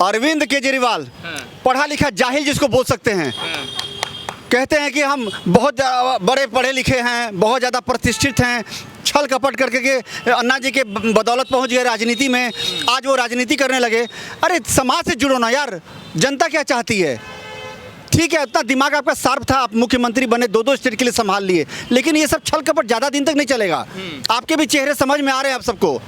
अरविंद केजरीवाल पढ़ा लिखा जाहिल जिसको बोल सकते हैं, कहते हैं कि हम बहुत बड़े पढ़े लिखे हैं, बहुत ज़्यादा प्रतिष्ठित हैं, छल कपट करके के अन्ना जी के बदौलत पहुंच गए राजनीति में, आज वो राजनीति करने लगे। अरे समाज से जुड़ो ना यार, जनता क्या चाहती है। ठीक है, इतना दिमाग आपका शार्प था, आप मुख्यमंत्री बने, 2-2 स्टेट के लिए संभाल लिए, लेकिन ये सब छल कपट ज़्यादा दिन तक नहीं चलेगा। आपके भी चेहरे समझ में आ रहे हैं आप सबको,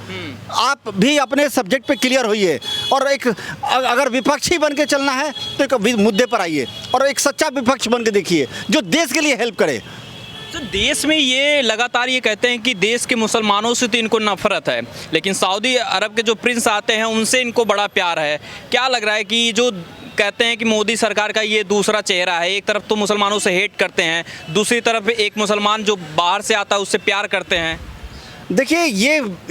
आप भी अपने सब्जेक्ट पे क्लियर होइए, और एक अगर विपक्षी बन के चलना है तो एक मुद्दे पर आइए और एक सच्चा विपक्ष बन के देखिए जो देश के लिए हेल्प करे। तो देश में ये लगातार ये कहते हैं कि देश के मुसलमानों से तो इनको नफरत है, लेकिन सऊदी अरब के जो प्रिंस आते हैं उनसे इनको बड़ा प्यार है। क्या लग रहा है कि जो कहते हैं कि मोदी सरकार का ये दूसरा चेहरा है, एक तरफ तो मुसलमानों से हेट करते हैं, दूसरी तरफ एक मुसलमान जो बाहर से आता है उससे प्यार करते हैं। देखिए,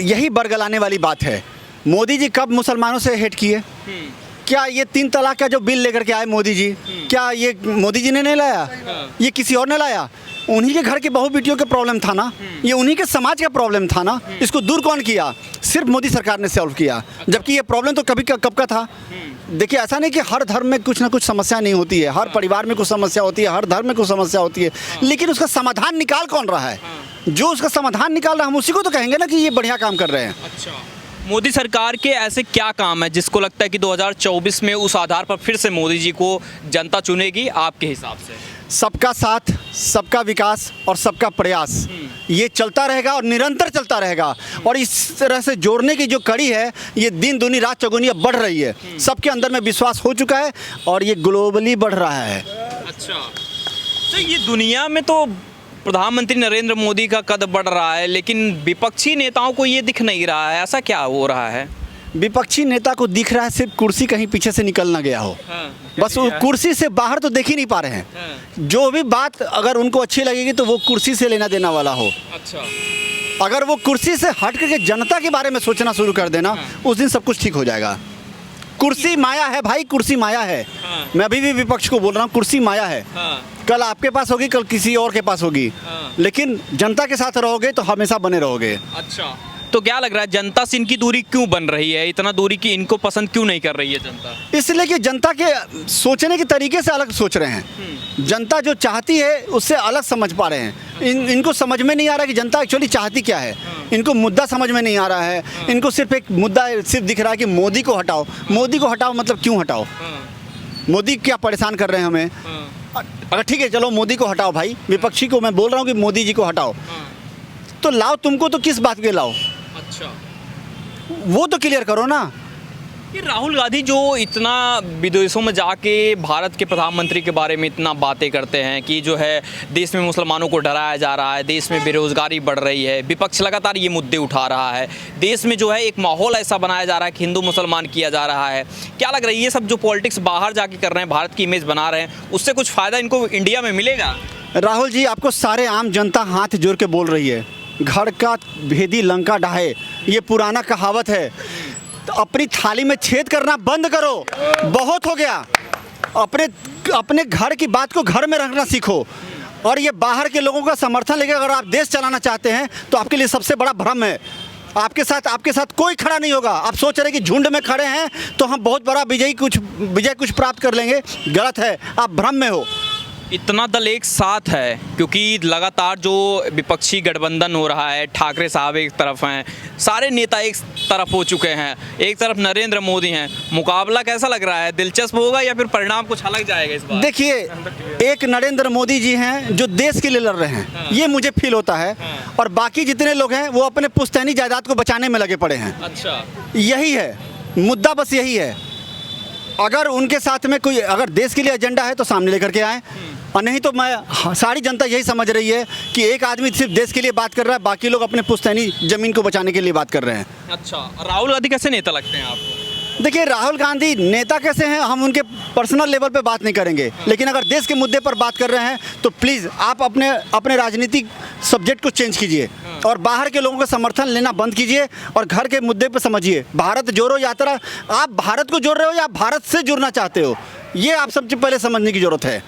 यही बरगलाने वाली बात है। मोदी जी कब मुसलमानों से हेट किए? क्या ये 3 तलाक का जो बिल लेकर के आए मोदी जी, क्या ये मोदी जी ने नहीं लाया? ये किसी और ने लाया? उन्हीं के घर के बहू बेटियों का प्रॉब्लम था ना, ये उन्हीं के समाज का प्रॉब्लम था ना। इसको दूर कौन किया? सिर्फ मोदी सरकार ने सॉल्व किया, जबकि ये प्रॉब्लम तो कब का था। देखिए, ऐसा नहीं कि हर धर्म में कुछ ना कुछ समस्या नहीं होती है, हर परिवार में कुछ समस्या होती है, हर धर्म में कुछ समस्या होती है, लेकिन उसका समाधान निकाल कौन रहा है? जो उसका समाधान निकाल रहा है हम उसी को तो कहेंगे ना कि ये बढ़िया काम कर रहे हैं। अच्छा, मोदी सरकार के ऐसे क्या काम है जिसको लगता है कि 2024 में उस आधार पर फिर से मोदी जी को जनता चुनेगी आपके हिसाब से? सबका साथ, सबका विकास और सबका प्रयास, ये चलता रहेगा और निरंतर चलता रहेगा। और इस तरह से जोड़ने की जो कड़ी है, ये दिन दूनी रात चौगुनी अब बढ़ रही है। सबके अंदर में विश्वास हो चुका है और ये ग्लोबली बढ़ रहा है। अच्छा, तो ये दुनिया में तो प्रधानमंत्री नरेंद्र मोदी का कद बढ़ रहा है, लेकिन विपक्षी नेताओं को ये दिख नहीं रहा है, ऐसा क्या हो रहा है? विपक्षी नेता को दिख रहा है सिर्फ कुर्सी कहीं पीछे से निकल ना गया हो। बस वो कुर्सी से बाहर तो देख ही नहीं पा रहे हैं। जो भी बात अगर उनको अच्छी लगेगी तो वो कुर्सी से लेना देना वाला हो। अच्छा, अगर वो कुर्सी से हट करके जनता के बारे में सोचना शुरू कर देना, उस दिन सब कुछ ठीक हो जाएगा। कुर्सी माया है भाई, कुर्सी माया है। मैं अभी भी विपक्ष को बोल रहा हूँ, कुर्सी माया है। कल आपके पास होगी, कल किसी और के पास होगी, लेकिन जनता के साथ रहोगे तो हमेशा बने रहोगे। अच्छा, तो क्या लग रहा है जनता से इनकी दूरी क्यों बन रही है? इतना दूरी की इनको पसंद क्यों नहीं कर रही है जनता? इसलिए कि जनता के सोचने के तरीके से अलग सोच रहे हैं। जनता जो चाहती है उससे अलग समझ पा रहे हैं। इनको समझ में नहीं आ रहा कि जनता एक्चुअली चाहती क्या है। इनको मुद्दा समझ में नहीं आ रहा है। इनको सिर्फ एक मुद्दा सिर्फ दिख रहा है कि मोदी को हटाओ। मोदी को हटाओ मतलब क्यों हटाओ? मोदी क्या परेशान कर रहे हैं हमें? अगर ठीक है, चलो मोदी को हटाओ भाई, विपक्षी को मैं बोल रहा हूँ कि मोदी जी को हटाओ, तो लाओ, तुमको तो किस बात के लाओ? अच्छा, वो तो क्लियर करो ना। ये राहुल गांधी जो इतना विदेशों में जाके भारत के प्रधानमंत्री के बारे में इतना बातें करते हैं कि जो है देश में मुसलमानों को डराया जा रहा है, देश में बेरोजगारी बढ़ रही है, विपक्ष लगातार ये मुद्दे उठा रहा है, देश में जो है एक माहौल ऐसा बनाया जा रहा है कि हिंदू मुसलमान किया जा रहा है। क्या लग रहा है ये सब जो पॉलिटिक्स बाहर जाके कर रहे हैं, भारत की इमेज बना रहे हैं, उससे कुछ फ़ायदा इनको इंडिया में मिलेगा? राहुल जी, आपको सारे आम जनता हाथ जोड़ के बोल रही है, घर का भेदी लंका ढाहे, ये पुराना कहावत है। तो अपनी थाली में छेद करना बंद करो, बहुत हो गया। अपने घर की बात को घर में रखना सीखो, और ये बाहर के लोगों का समर्थन लेकर अगर आप देश चलाना चाहते हैं तो आपके लिए सबसे बड़ा भ्रम है। आपके साथ कोई खड़ा नहीं होगा। आप सोच रहे कि झुंड में खड़े हैं तो हम बहुत बड़ा विजय कुछ प्राप्त कर लेंगे, गलत है, आप भ्रम में हो। इतना दल एक साथ है क्योंकि लगातार जो विपक्षी गठबंधन हो रहा है, ठाकरे साहब एक तरफ हैं, सारे नेता एक तरफ हो चुके हैं, एक तरफ नरेंद्र मोदी हैं। मुकाबला कैसा लग रहा है? दिलचस्प होगा या फिर परिणाम कुछ अलग जाएगा इस बार? देखिए, एक नरेंद्र मोदी जी हैं जो देश के लिए लड़ रहे हैं, ये मुझे फील होता है, और बाकी जितने लोग हैं वो अपने पुश्तैनी जायदाद को बचाने में लगे पड़े हैं। अच्छा, यही है मुद्दा, बस यही है। अगर उनके साथ में कोई अगर देश के लिए एजेंडा है तो सामने लेकर के आए, और नहीं तो सारी जनता यही समझ रही है कि एक आदमी सिर्फ देश के लिए बात कर रहा है, बाकी लोग अपने पुश्तैनी जमीन को बचाने के लिए बात कर रहे हैं। अच्छा, राहुल गांधी कैसे नेता लगते हैं आपको? देखिए, राहुल गांधी नेता कैसे हैं हम उनके पर्सनल लेवल पे बात नहीं करेंगे, लेकिन अगर देश के मुद्दे पर बात कर रहे हैं तो प्लीज़ आप अपने राजनीतिक सब्जेक्ट को चेंज कीजिए और बाहर के लोगों का समर्थन लेना बंद कीजिए और घर के मुद्दे पर समझिए। भारत जोड़ो यात्रा, आप भारत को जोड़ रहे हो या भारत से जुड़ना चाहते हो, ये आप सबसे पहले समझने की ज़रूरत है।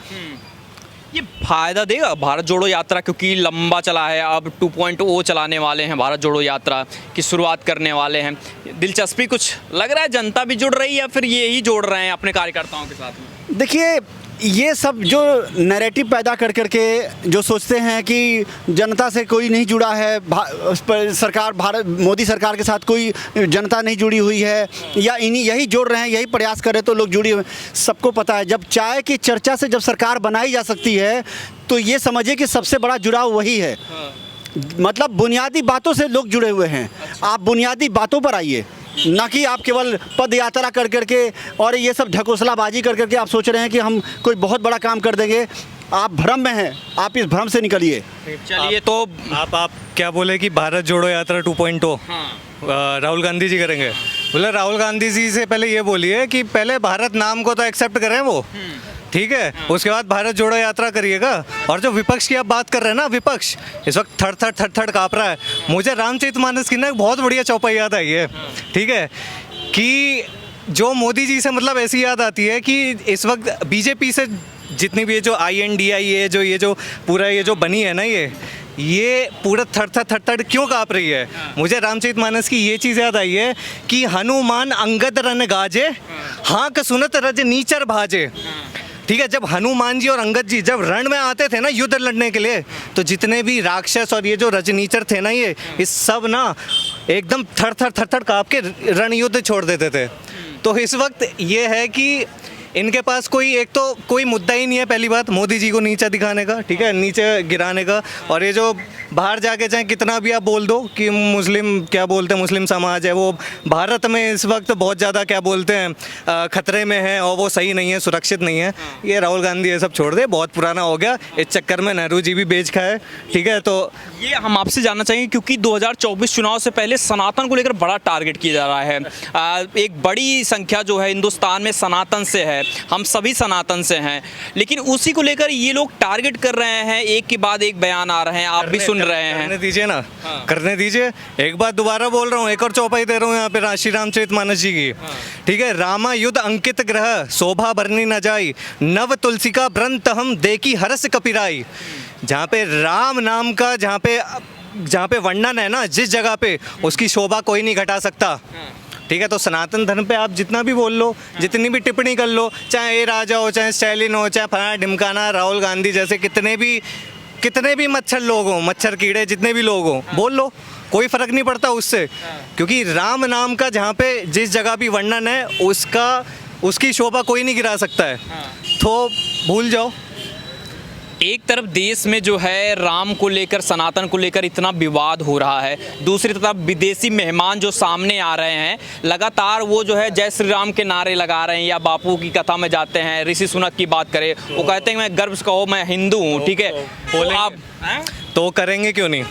ये फायदा देगा भारत जोड़ो यात्रा, क्योंकि लंबा चला है, अब 2.0 चलाने वाले हैं भारत जोड़ो यात्रा की शुरुआत करने वाले हैं। दिलचस्पी कुछ लग रहा है, जनता भी जुड़ रही है या फिर ये ही जोड़ रहे हैं अपने कार्यकर्ताओं के साथ में? देखिए, ये सब जो नैरेटिव पैदा कर करके जो सोचते हैं कि जनता से कोई नहीं जुड़ा है, सरकार भारत मोदी सरकार के साथ कोई जनता नहीं जुड़ी हुई है, या इन्हीं यही जोड़ रहे हैं, यही प्रयास करें तो लोग जुड़ी हुए। सबको पता है, जब चाय की चर्चा से जब सरकार बनाई जा सकती है तो ये समझिए कि सबसे बड़ा जुड़ाव वही है। मतलब बुनियादी बातों से लोग जुड़े हुए हैं। आप बुनियादी बातों पर आइए, ना कि आप केवल पद यात्रा कर करके और ये सब ढकोसलाबाजी कर करके आप सोच रहे हैं कि हम कोई बहुत बड़ा काम कर देंगे। आप भ्रम में हैं, आप इस भ्रम से निकलिए। चलिए, तो आप क्या बोले कि भारत जोड़ो यात्रा 2.0 राहुल गांधी जी करेंगे? बोले राहुल गांधी जी से पहले ये बोलिए कि पहले भारत नाम को तो एक्सेप्ट करें वो, ठीक है, उसके बाद भारत जोड़ो यात्रा करिएगा। और जो विपक्ष की आप बात कर रहे हैं ना, विपक्ष इस वक्त थड़ काँप रहा है। मुझे रामचरितमानस की ना एक बहुत बढ़िया चौपाई याद आई है, ठीक है, कि जो मोदी जी से मतलब ऐसी याद आती है कि इस वक्त बीजेपी से जितनी भी ये जो INDIA जो ये जो पूरा ये जो बनी है ना, ये पूरा थड़ क्यों काँप रही है? मुझे रामचरितमानस की ये चीज़ याद आई है कि हनुमान अंगद रन गाजे, हाँक सुनत रज नीचर भाजे। ठीक है, जब हनुमान जी और अंगद जी जब रण में आते थे ना युद्ध लड़ने के लिए, तो जितने भी राक्षस और ये जो रजनीचर थे ना, ये सब ना एकदम थड़ काँप के रण युद्ध छोड़ देते थे। तो इस वक्त ये है कि इनके पास कोई मुद्दा ही नहीं है। पहली बात, मोदी जी को नीचा दिखाने का, ठीक है, नीचे गिराने का। और ये जो बाहर जाके चाहे कितना भी आप बोल दो कि मुस्लिम क्या बोलते हैं, मुस्लिम समाज है वो भारत में इस वक्त बहुत ज़्यादा क्या बोलते हैं खतरे में है और वो सही नहीं है, सुरक्षित नहीं है। ये राहुल गांधी ये सब छोड़ दे, बहुत पुराना हो गया। इस चक्कर में नेहरू जी भी बेच खाए, ठीक है। तो ये हम आपसे जानना चाहेंगे, क्योंकि 2024 चुनाव से पहले सनातन को लेकर बड़ा टारगेट किया जा रहा है। एक बड़ी संख्या जो है हिंदुस्तान में सनातन से है, हम सभी सनातन से हैं, लेकिन उसी को लेकर ये लोग टारगेट कर रहे हैं। एक के बाद एक बयान आ रहे हैं, आप भी सुन रहे हैं। करने दीजिए ना, करने दीजिए। एक बात दोबारा बोल रहा हूँ, एक और चौपाई दे रहा हूँ यहाँ पे श्री रामचरितमानस जी की, ठीक है। रामा युद्ध अंकित ग्रह शोभा बरनी न जाई, नव तुलसी का व्रंत हम देखी हरस कपिराई। जहाँ पे राम नाम का जहाँ पे वर्णन है ना, जिस जगह पे, उसकी शोभा कोई नहीं घटा सकता, ठीक है। तो सनातन धर्म पे आप जितना भी बोल लो, जितनी भी टिप्पणी कर लो, चाहे ए राजा हो, चाहे स्टैलिन हो, चाहे फलाना ढिमकाना, राहुल गांधी जैसे कितने भी मच्छर लोग हों, मच्छर कीड़े जितने भी लोग हों, बोल लो, कोई फ़र्क नहीं पड़ता उससे। क्योंकि राम नाम का जहाँ पे जिस जगह भी वर्णन है, उसकी शोभा कोई नहीं गिरा सकता है। तो भूल जाओ। एक तरफ देश में जो है राम को लेकर, सनातन को लेकर इतना विवाद हो रहा है, दूसरी तरफ विदेशी मेहमान जो सामने आ रहे हैं, लगातार वो जो है जय श्री राम के नारे लगा रहे हैं, या बापू की कथा में जाते हैं। ऋषि सुनक की बात करें, वो कहते हैं मैं गर्व से कहो मैं हिंदू हूँ, ठीक है। तो आप तो करेंगे क्यों नहीं?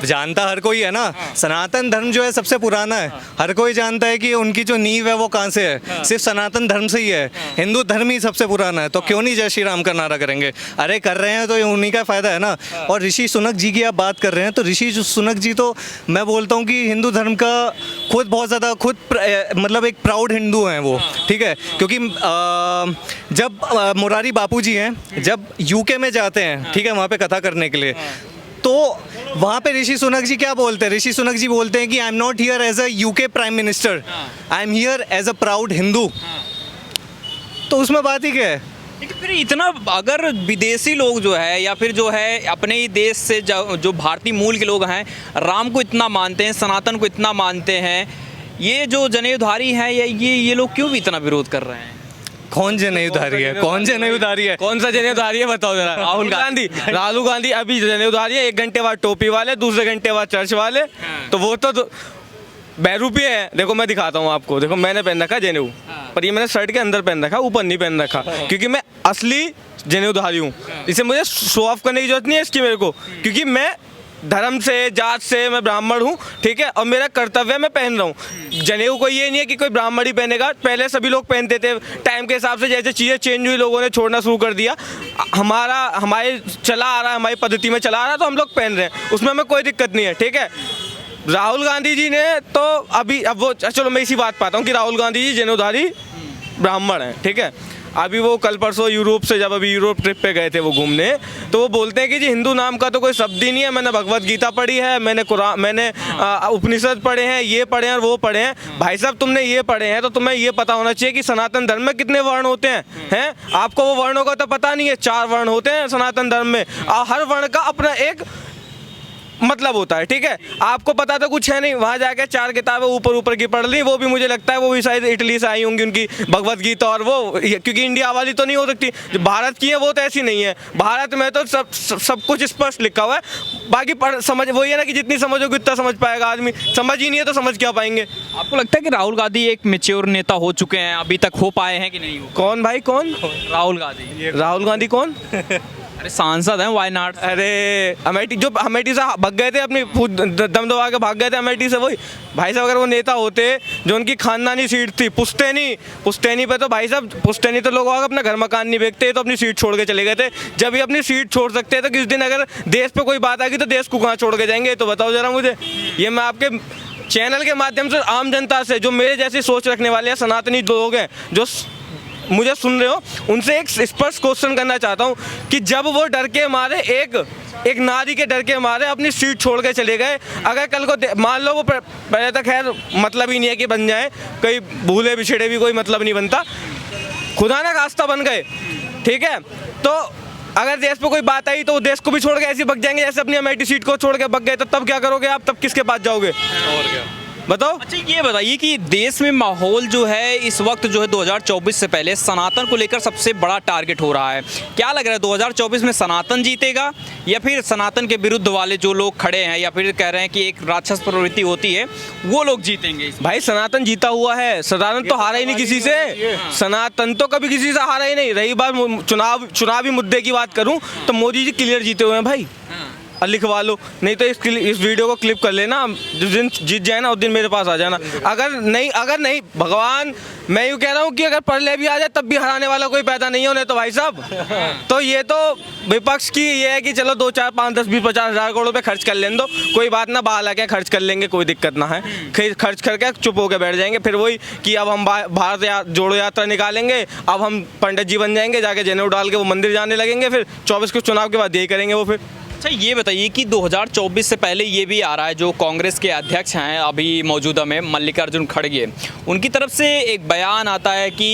जानता हर कोई है ना, सनातन धर्म जो है सबसे पुराना है। हर कोई जानता है कि उनकी जो नींव है वो कहाँ से है, सिर्फ सनातन धर्म से ही है। हिंदू धर्म ही सबसे पुराना है, तो क्यों नहीं जय श्री राम का नारा करेंगे? अरे कर रहे हैं तो उन्हीं का फ़ायदा है ना। और ऋषि सुनक जी की आप बात कर रहे हैं, तो ऋषि सुनक जी तो मैं बोलता हूँ कि हिंदू धर्म का खुद बहुत ज़्यादा मतलब एक प्राउड हिंदू हैं वो, ठीक है। क्योंकि जब मुरारी बापू जी हैं, जब UK में जाते हैं, ठीक है, वहाँ पे कथा करने के लिए, तो वहाँ पे ऋषि सुनक जी क्या बोलते हैं? ऋषि सुनक जी बोलते हैं कि I am not here as a UK prime minister, I am here as a proud Hindu. तो उसमें बात ही क्या है? लेकिन फिर इतना अगर विदेशी लोग जो है, या फिर जो है अपने ही देश से जो भारतीय मूल के लोग हैं, राम को इतना मानते हैं, सनातन को इतना मानते हैं, ये जो जनेऊधारी हैं, ये लोग क्यों भी इतना विरोध कर रहे हैं? कौन जनेऊधारी है? कौन जनेऊधारी है? कौन सा जनेऊधारी है बताओ जरा। राहुल गांधी अभी जनेऊधारी है, 1 घंटे बाद टोपी वाले, दूसरे घंटे बाद चर्च वाले। तो वो तो बहरूपी है। देखो मैं दिखाता हूँ आपको, देखो मैंने पहन रखा जनेऊ, पर ये मैंने शर्ट के अंदर पहन रखा, ऊपर नहीं पहन रखा, क्योंकि मैं असली जनेऊधारी हूँ। इसे मुझे शो ऑफ करने की जरूरत नहीं है इसकी मेरे को, क्योंकि मैं धर्म से, जात से मैं ब्राह्मण हूँ, ठीक है, और मेरा कर्तव्य मैं पहन रहा हूँ। जनेऊ को ये नहीं है कि कोई ब्राह्मण ही पहनेगा, पहले सभी लोग पहनते थे। टाइम के हिसाब से जैसे चीज़ें चेंज हुई, लोगों ने छोड़ना शुरू कर दिया। हमारे चला आ रहा है, हमारी पद्धति में चला आ रहा है, तो हम लोग पहन रहे हैं, उसमें हमें कोई दिक्कत नहीं है, ठीक है। राहुल गांधी जी ने तो अब वो, चलो मैं इसी बात पाता हूँ कि राहुल गांधी जी जनेऊधारी ब्राह्मण हैं, ठीक है। अभी वो कल परसों यूरोप से जब अभी यूरोप ट्रिप पे गए थे वो घूमने, तो वो बोलते हैं कि जी हिंदू नाम का तो कोई शब्द ही नहीं है, मैंने भगवत गीता पढ़ी है, मैंने कुरान, मैंने उपनिषद पढ़े हैं, ये पढ़े हैं और वो पढ़े हैं। भाई साहब तुमने ये पढ़े हैं तो तुम्हें ये पता होना चाहिए कि सनातन धर्म में कितने वर्ण होते हैं? आपको वो वर्णों का तो पता नहीं है। 4 वर्ण होते हैं सनातन धर्म में, हर वर्ण का अपना एक मतलब होता है, ठीक है। आपको पता तो कुछ है नहीं, वहाँ जाके 4 किताबें ऊपर ऊपर की पढ़ ली, वो भी मुझे लगता है वो भी शायद इटली से आई होंगी उनकी भगवत गीता, और वो क्योंकि इंडिया वाली तो नहीं हो सकती, जो भारत की है वो तो ऐसी नहीं है। भारत में तो सब कुछ स्पष्ट लिखा हुआ है, बाकी समझ वही है ना कि जितनी समझोगे उतना समझ पाएगा आदमी, समझ ही नहीं है तो समझ क्या पाएंगे। आपको लगता है कि राहुल गांधी एक मैच्योर नेता हो चुके हैं, अभी तक हो पाए हैं कि नहीं? कौन भाई कौन? राहुल गांधी। राहुल गांधी कौन? अरे सांसद हैं वायनाड। अरे अमेठी, जो अमेठी से भाग गए थे, अपनी दम दबा के भाग गए थे अमेठी से, वही भाई साहब। अगर वो नेता होते जो उनकी खानदानी सीट थी पुश्तैनी पे, तो भाई साहब पुश्तैनी तो लोग अपना घर मकान नहीं बेचते, तो अपनी सीट छोड़ के चले गए थे। जब भी अपनी सीट छोड़ सकते हैं तो किस दिन अगर देश पे कोई बात आएगी तो देश को कहाँ छोड़ के जाएंगे? तो बताओ जरा मुझे। ये मैं आपके चैनल के माध्यम से आम जनता से, जो मेरे जैसी सोच रखने वाले हैं सनातनी लोग हैं, जो मुझे सुन रहे हो, उनसे एक स्पष्ट क्वेश्चन करना चाहता हूँ कि जब वो डर के मारे एक नारी के डर के मारे अपनी सीट छोड़ के चले गए, अगर कल को मान लो वो पहले तक खैर मतलब ही नहीं है कि बन जाए, कई भूले बिछड़े भी कोई मतलब नहीं बनता, खुदा ना खास्ता बन गए, ठीक है, तो अगर देश पे कोई बात आई तो वो देश को भी छोड़ के ऐसे भग जाएंगे जैसे अपनी अमेठी सीट को छोड़ के भग गए, तो तब क्या करोगे आप? तब किसके पास जाओगे? और क्या बताओ। अच्छा ये बताइए कि देश में माहौल जो है इस वक्त जो है 2024 से पहले सनातन को लेकर सबसे बड़ा टारगेट हो रहा है। क्या लग रहा है 2024 में सनातन जीतेगा या फिर सनातन के विरुद्ध वाले जो लोग खड़े हैं या फिर कह रहे हैं कि एक राक्षस प्रवृत्ति होती है वो लोग जीतेंगे? भाई सनातन जीता हुआ है, सनातन तो हारा ही नहीं किसी से, सनातन तो कभी किसी से हारा ही नहीं। रही बात चुनावी मुद्दे की बात करूं तो मोदी जी क्लियर जीते हुए हैं भाई, लिखवा लो, नहीं तो इस वीडियो को क्लिप कर लेना, जिस दिन जीत जाए ना उस दिन मेरे पास आ जाना। अगर नहीं भगवान, मैं यूँ कह रहा हूँ कि अगर परले भी आ जाए तब भी हराने वाला कोई पैदा नहीं होने, तो भाई साहब तो ये तो विपक्ष की ये है कि चलो 2, 4, 5, 10, 20, 50 हज़ार करोड़ रुपये खर्च कर लेने दो, कोई बात ना, बाहर आके खर्च कर लेंगे, कोई दिक्कत ना है, खर्च करके चुप होकर बैठ जाएंगे। फिर वही कि अब हम भारत जोड़ो यात्रा निकालेंगे, अब हम पंडित जी बन जाएंगे, जाके जनेऊ डाल के वो मंदिर जाने लगेंगे, फिर 24 के चुनाव के बाद यही करेंगे वो। फिर अच्छा ये बताइए कि 2024 से पहले ये भी आ रहा है, जो कांग्रेस के अध्यक्ष हैं अभी मौजूदा में मल्लिकार्जुन खड़गे, उनकी तरफ से एक बयान आता है कि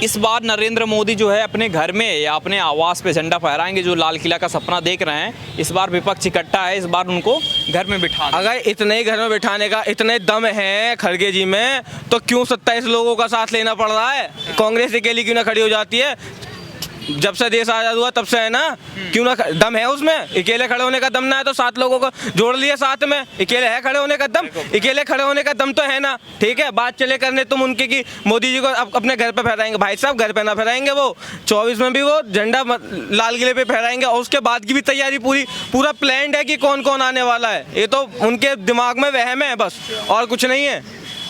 इस बार नरेंद्र मोदी जो है अपने घर में या अपने आवास पे झंडा फहराएंगे, जो लाल किला का सपना देख रहे हैं, इस बार विपक्ष इकट्ठा है, इस बार उनको घर में बिठा। अगर इतने घर में बिठाने का इतने दम है खड़गे जी में, तो क्यों 27 लोगों का साथ लेना पड़ रहा है? कांग्रेस अकेली क्यों ना खड़ी हो जाती है? जब से देश आज़ाद हुआ तब से है ना, क्यों ना दम है उसमें? अकेले खड़े होने का दम ना है तो 7 लोगों को जोड़ लिए साथ में, अकेले है खड़े होने का दम? अकेले खड़े होने का दम तो है ना, ठीक है। बात चले करने तुम उनके कि मोदी जी को अपने घर पे फहराएंगे, भाई साहब घर पे ना फहराएंगे, वो 24 में भी वो झंडा लाल किले पे फहराएंगे, और उसके बाद की भी तैयारी पूरा प्लान्ड है कि कौन कौन आने वाला है। ये तो उनके दिमाग में वहम है बस, और कुछ नहीं है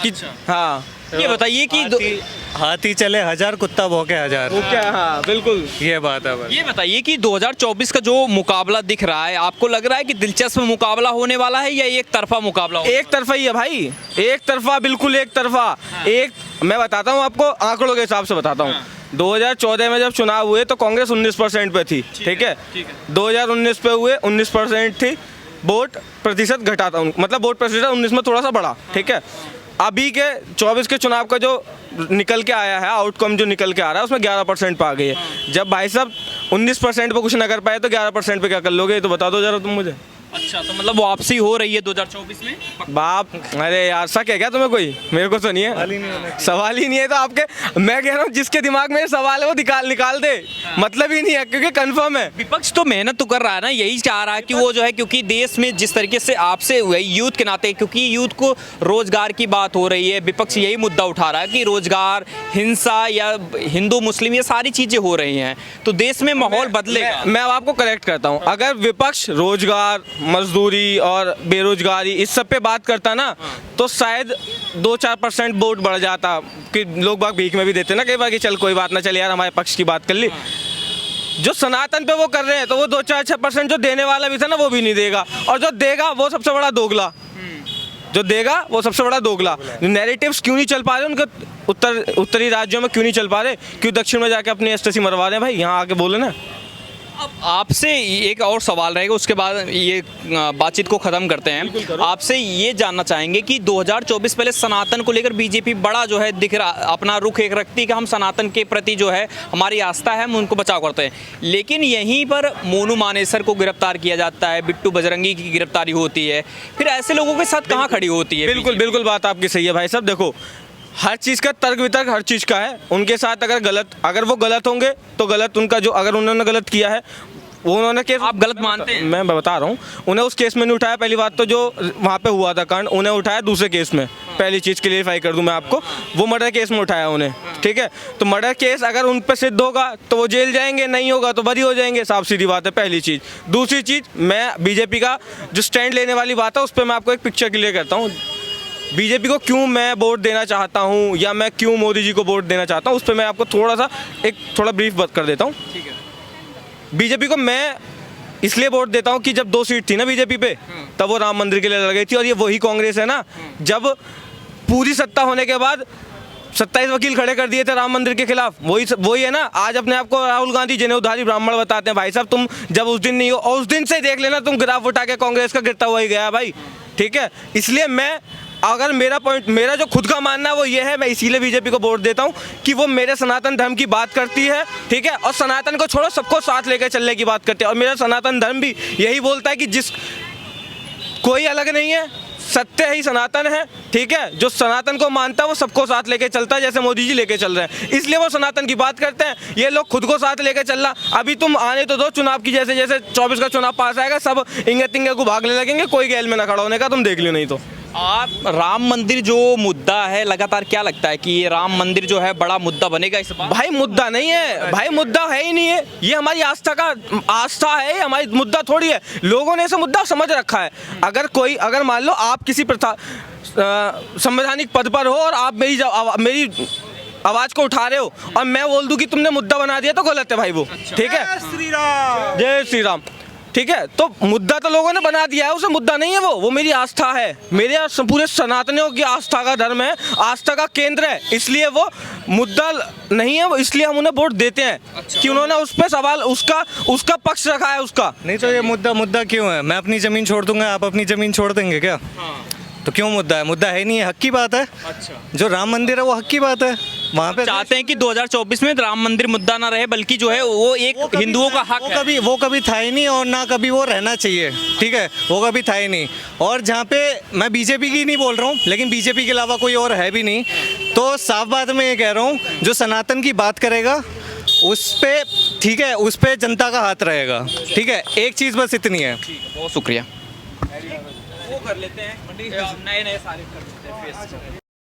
कि हाँ। ये बताइए कि हाथी चले 1000, कुत्ता भौंके 1000। वो क्या? हाँ बिल्कुल ये बात है बस। ये बताइए कि 2024 का जो मुकाबला दिख रहा है, आपको लग रहा है कि दिलचस्प मुकाबला होने वाला है या एक तरफा मुकाबला? एक तरफा ही है भाई, एक तरफा, बिल्कुल एक तरफा। एक मैं बताता हूँ आपको, आंकड़ों के हिसाब से बताता हूँ। 2014 में जब चुनाव हुए तो कांग्रेस 19% पे थी, ठीक है। 2019 पे हुए 19% थी, वोट प्रतिशत घटाता हूँ, मतलब वोट प्रतिशत 19 में थोड़ा सा बढ़ा, ठीक है। अभी के 24 के चुनाव का जो निकल के आया है, आउटकम जो निकल के आ रहा है, उसमें 11% पे आ गई है। जब भाई साहब 19% पे कुछ ना कर पाए तो 11% पे क्या कर लोगे? तो बता दो जरा तुम मुझे। अच्छा, तो मतलब वापसी हो रही है 2024 में? बाप, अरे यार शक है क्या तुम्हें कोई? मेरे को तो नहीं है, सवाल ही नहीं है। तो आपके, मैं कह रहा हूँ जिसके दिमाग में सवाल है वो निकाल दे, मतलब ही नहीं है, क्योंकि कंफर्म है। विपक्ष तो मेहनत तो कर रहा है ना, यही चाह रहा है कि वो जो है, क्योंकि देश में जिस तरीके से आपसे यूथ के नाते, क्योंकि यूथ को रोजगार की बात हो रही है, विपक्ष यही मुद्दा उठा रहा है कि रोजगार, हिंसा या हिंदू मुस्लिम, ये सारी चीजें हो रही हैं, तो देश में माहौल बदलेगा। मैं अब आपको करेक्ट करता हूँ, अगर विपक्ष रोजगार, मजदूरी और बेरोजगारी इस सब पे बात करता ना, तो शायद 2-4% वोट बढ़ जाता, कि लोग बाग भीख में भी देते ना कई बार कि चल कोई बात ना, चल यार हमारे पक्ष की बात कर ली। जो सनातन पे वो कर रहे हैं, तो वो 2-4-6% जो देने वाला भी था ना, वो भी नहीं देगा, और जो देगा वो सबसे बड़ा दोगला। जो देगा वो सबसे बड़ा दोगला। नैरेटिव्स क्यों नहीं चल पा रहे उनके उत्तरी राज्यों में, क्यों नहीं चल पा रहे? क्यों दक्षिण में जाके अपनी एस्टेसी मरवा रहे हैं भाई? यहाँ आके बोले ना। अब आपसे एक और सवाल रहेगा, उसके बाद ये बातचीत को ख़त्म करते हैं। आपसे ये जानना चाहेंगे कि 2024 पहले सनातन को लेकर बीजेपी बड़ा जो है दिख रहा, अपना रुख एक रखती है कि हम सनातन के प्रति जो है हमारी आस्था है, हम उनको बचाव करते हैं, लेकिन यहीं पर मोनू मानेसर को गिरफ्तार किया जाता है, बिट्टू बजरंगी की गिरफ्तारी होती है, फिर ऐसे लोगों के साथ कहाँ खड़ी होती है? बिल्कुल बिल्कुल बात आपकी सही है भाई साहब। देखो, हर चीज़ का तर्क वितर्क हर चीज़ का है। उनके साथ अगर वो गलत होंगे तो गलत उनका, जो अगर उन्होंने गलत किया है वो उन्होंने केस, आप गलत मानते हैं? मैं बता रहा हूँ, उन्हें उस केस में नहीं उठाया। पहली बात तो जो वहाँ पे हुआ था कांड, उन्हें उठाया दूसरे केस में। पहली चीज़ क्लियरिफाई कर दूँ मैं आपको, वो मर्डर केस में उठाया उन्हें, ठीक है? तो मर्डर केस अगर उन पर सिद्ध होगा तो वो जेल जाएंगे, नहीं होगा तो बरी हो जाएंगे, साफ सीधी बात है, पहली चीज़। दूसरी चीज़, मैं बीजेपी का जो स्टैंड लेने वाली बात है उस पर मैं आपको एक पिक्चर क्लियर करता हूँ। बीजेपी को क्यों मैं वोट देना चाहता हूँ या मैं क्यों मोदी जी को वोट देना चाहता हूँ, उस पर मैं आपको थोड़ा ब्रीफ बात कर देता हूँ। ठीक है। बीजेपी को मैं इसलिए वोट देता हूँ कि जब 2 सीट थी ना बीजेपी पे, तब वो राम मंदिर के लिए लड़ गई थी। और ये वही कांग्रेस है ना, जब पूरी सत्ता होने के बाद 27 वकील खड़े कर दिए थे राम मंदिर के खिलाफ, वही है ना। आज अपने आप को राहुल गांधी जनेऊधारी ब्राह्मण बताते हैं। भाई साहब, तुम जब उस दिन नहीं हो, और उस दिन से देख लेना, तुम ग्राफ उठा के कांग्रेस का गिरता हुआ ही गया भाई, ठीक है? इसलिए अगर मेरा जो खुद का मानना है वो ये है, मैं इसीलिए बीजेपी को वोट देता हूँ कि वो मेरे सनातन धर्म की बात करती है, ठीक है? और सनातन को छोड़ो, सबको साथ लेकर चलने की बात करती है। और मेरा सनातन धर्म भी यही बोलता है कि कोई अलग नहीं है, सत्य ही सनातन है, ठीक है? जो सनातन को मानता है वो सबको साथ लेके चलता है, जैसे मोदी जी लेके चल रहे हैं, इसलिए वो सनातन की बात करते हैं। ये लोग खुद को साथ लेके चल रहा। अभी तुम आने तो दो चुनाव की, जैसे जैसे 24 का चुनाव पास आएगा, सब इंगे तिंगे को भागने लगेंगे, कोई गैल में ना खड़ा होने का, तुम देख लियो। नहीं तो आप राम मंदिर जो मुद्दा है लगातार, क्या लगता है कि ये राम मंदिर जो है बड़ा मुद्दा बनेगा इस बार? भाई मुद्दा नहीं है भाई, मुद्दा है ही नहीं है। ये हमारी आस्था है, हमारी मुद्दा थोड़ी है। लोगों ने इसे मुद्दा समझ रखा है। अगर मान लो आप किसी संवैधानिक पद पर हो और आप मेरी आवाज को उठा रहे हो और मैं बोल दूं कि तुमने मुद्दा बना दिया, तो गलत है भाई वो, ठीक है? जय श्री राम, ठीक है? तो मुद्दा तो लोगों ने बना दिया है, उसे मुद्दा नहीं है वो मेरी आस्था है, मेरे पूरे सनातनियों की आस्था का धर्म है, आस्था का केंद्र है, इसलिए वो मुद्दा नहीं है, इसलिए हम उन्हें वोट देते हैं। अच्छा। कि उन्होंने उस पर सवाल, उसका पक्ष रखा है उसका। नहीं तो ये मुद्दा क्यों है? मैं अपनी ज़मीन छोड़ दूंगा, आप अपनी ज़मीन छोड़ देंगे क्या? हाँ। तो क्यों मुद्दा है? मुद्दा है नहीं है, हक की बात है। अच्छा। जो राम मंदिर है वो हक की बात है। वहाँ पे चाहते हैं कि 2024 में राम मंदिर मुद्दा ना रहे, बल्कि जो है वो एक हिंदुओं का हक है। वो कभी था ही नहीं और ना कभी वो रहना चाहिए, ठीक है? वो कभी था ही नहीं। और जहाँ पे मैं बीजेपी की नहीं बोल रहा हूँ, लेकिन बीजेपी के अलावा कोई और है भी नहीं, तो साफ बात मैं ये कह रहा हूँ, जो सनातन की बात करेगा उस पे, ठीक है, उस पे जनता का हाथ रहेगा, ठीक है? एक चीज़ बस इतनी है। बहुत शुक्रिया। वो कर लेते हैं, नए सारे कर लेते हैं।